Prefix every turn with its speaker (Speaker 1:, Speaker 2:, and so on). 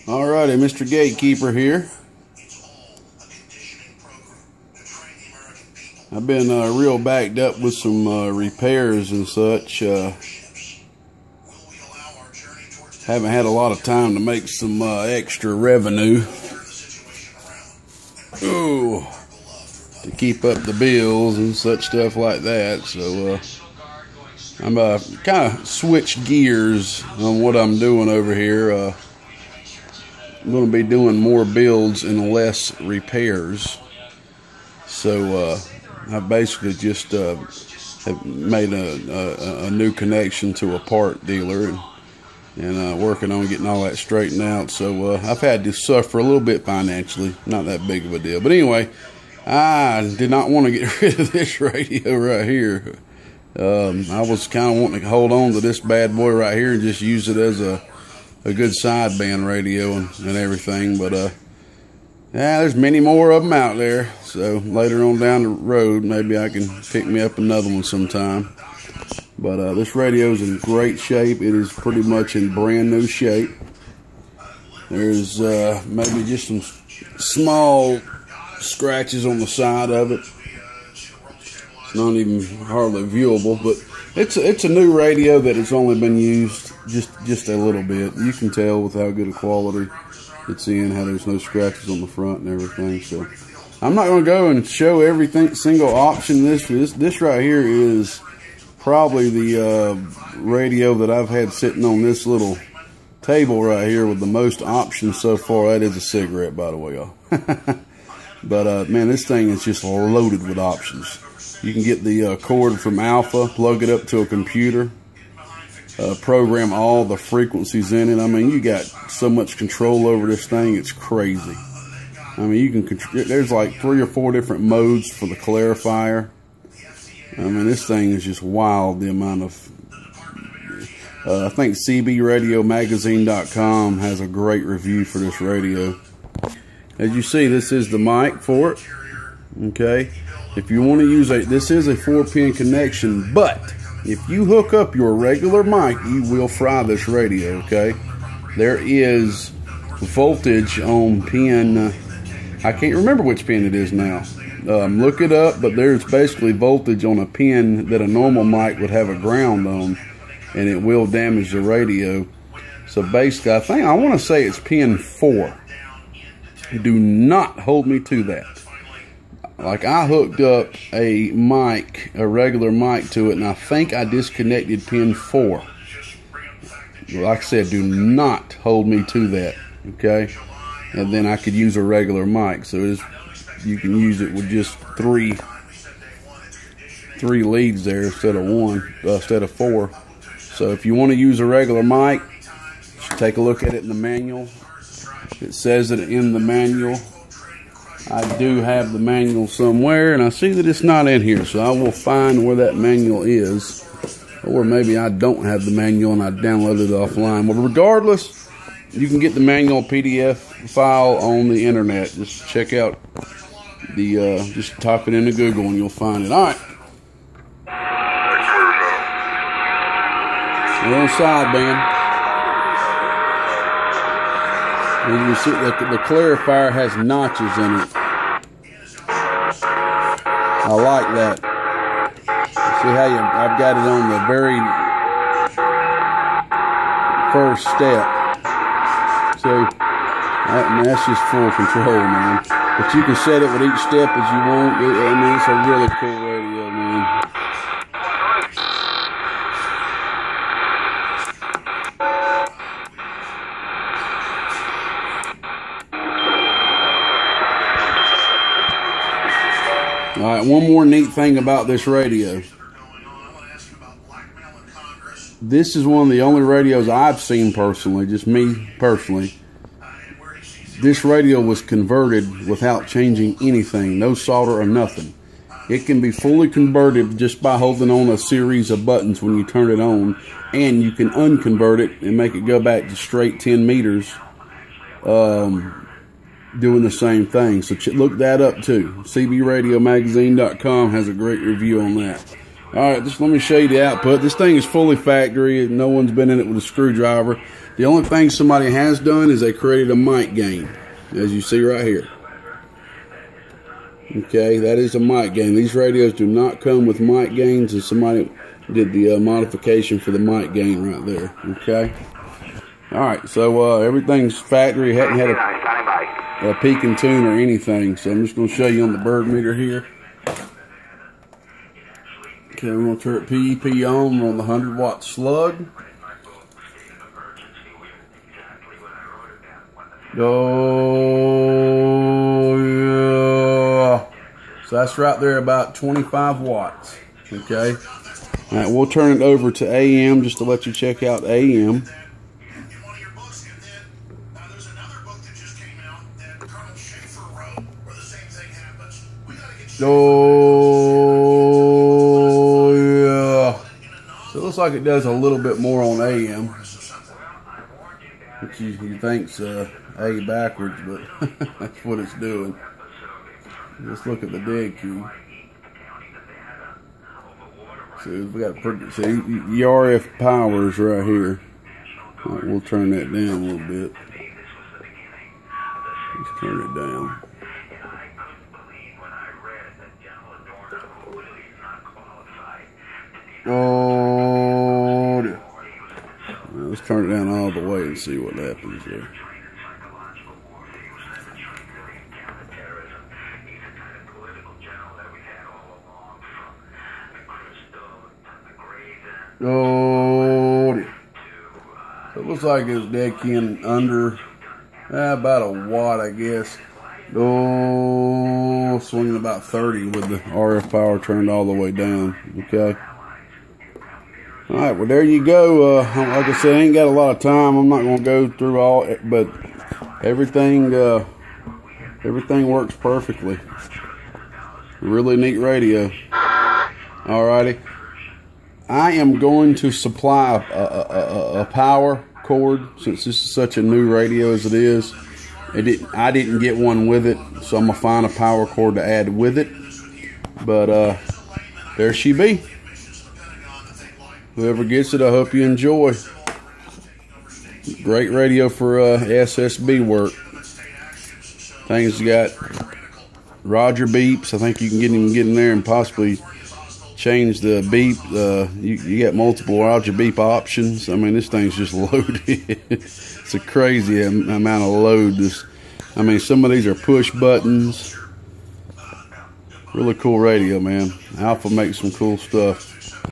Speaker 1: Alrighty, Mr. Gatekeeper here. I've been real backed up with some repairs and such. Haven't had a lot of time to make some extra revenue. Ooh, to keep up the bills and such stuff like that. So I'm kind of switched gears on what I'm doing over here. I'm going to be doing more builds and less repairs. So I basically just have made a new connection to a part dealer and working on getting all that straightened out. So I've had to suffer a little bit financially, not that big of a deal. But anyway, I did not want to get rid of this radio right here. I was kind of wanting to hold on to this bad boy right here and just use it as a good sideband radio and everything. But yeah, there's many more of them out there. So later on down the road, maybe I can pick me up another one sometime. But this radio is in great shape. It is pretty much in brand new shape. There's maybe just some small scratches on the side of it. It's not even hardly viewable, but it's a new radio that has only been used just a little bit. You can tell with how good a quality it's in, how there's no scratches on the front and everything. So I'm not going to go and show everything single option. This right here is probably the radio that I've had sitting on this little table right here with the most options so far. That is a cigarette, by the way, y'all. But man, this thing is just loaded with options. You can get the cord from Alpha, plug it up to a computer, program all the frequencies in it. I mean, you got so much control over this thing, it's crazy. I mean, you can there's like 3 or 4 different modes for the clarifier. I mean, this thing is just wild, the amount of... I think cbradiomagazine.com has a great review for this radio. As you see, this is the mic for it. Okay. If you want to use this is a 4-pin connection, but if you hook up your regular mic, you will fry this radio, okay? There is voltage on pin, I can't remember which pin it is now. Look it up, but there's basically voltage on a pin that a normal mic would have a ground on, and it will damage the radio. So basically, I want to say it's pin 4. Do not hold me to that. Like, I hooked up a mic, a regular mic to it, and I think I disconnected pin 4. Like I said, do not hold me to that, okay? And then I could use a regular mic. So you can use it with just three leads there instead of 4. So if you want to use a regular mic, take a look at it in the manual. It says it in the manual. I do have the manual somewhere, and I see that it's not in here, so I will find where that manual is. Or maybe I don't have the manual and I downloaded it offline. Well, regardless, you can get the manual PDF file on the internet. Just check out the, just type it into Google and you'll find it. Alright. We're on sideband. As you see, the clarifier has notches in it. I like that. See how I've got it on the very first step. So that's just full control, man. But you can set it with each step as you want. I mean, it's a really cool radio, man. Alright, one more neat thing about this radio. This is one of the only radios I've seen personally, just me personally. This radio was converted without changing anything, no solder or nothing. It can be fully converted just by holding on a series of buttons when you turn it on, and you can unconvert it and make it go back to straight 10 meters. Doing the same thing. So look that up too. cbradiomagazine.com has a great review on that. Alright, just let me show you the output. This thing is fully factory. No one's been in it with a screwdriver. The only thing somebody has done is they created a mic gain, as you see right here. Okay, that is a mic gain. These radios do not come with mic gains, and somebody did the modification for the mic gain right there. Okay. Alright, so everything's factory. Hadn't had a peak and tune or anything. So I'm just going to show you on the bird meter here. Okay, we're going to turn PEP on. We're on the 100-watt slug. Oh, yeah. So that's right there about 25 watts. Okay. All right, we'll turn it over to AM just to let you check out AM. Oh, yeah. So it looks like it does a little bit more on AM. Which you think's A backwards, but that's what it's doing. Let's look at the dead key. See, we got pretty. See, the RF powers right here. Right, we'll turn that down a little bit. Let's turn it down. Oh, well, let's turn it down all the way and see what happens there. Oh, so it looks like it's dead key under about a watt, I guess. Oh, swinging about 30 with the RF power turned all the way down. Okay. All right, well, there you go. Like I said, I ain't got a lot of time. I'm not going to go through all, but everything works perfectly. Really neat radio. All righty. I am going to supply a power cord, since this is such a new radio as it is. I didn't get one with it, so I'm gonna find a power cord to add with it. But there she be. Whoever gets it, I hope you enjoy. Great radio for SSB work. Thing's got Roger beeps. I think you can get in there and possibly change the beep. You got multiple Roger beep options. I mean, this thing's just loaded. It's a crazy amount of load. I mean, some of these are push buttons. Really cool radio, man. Alpha makes some cool stuff.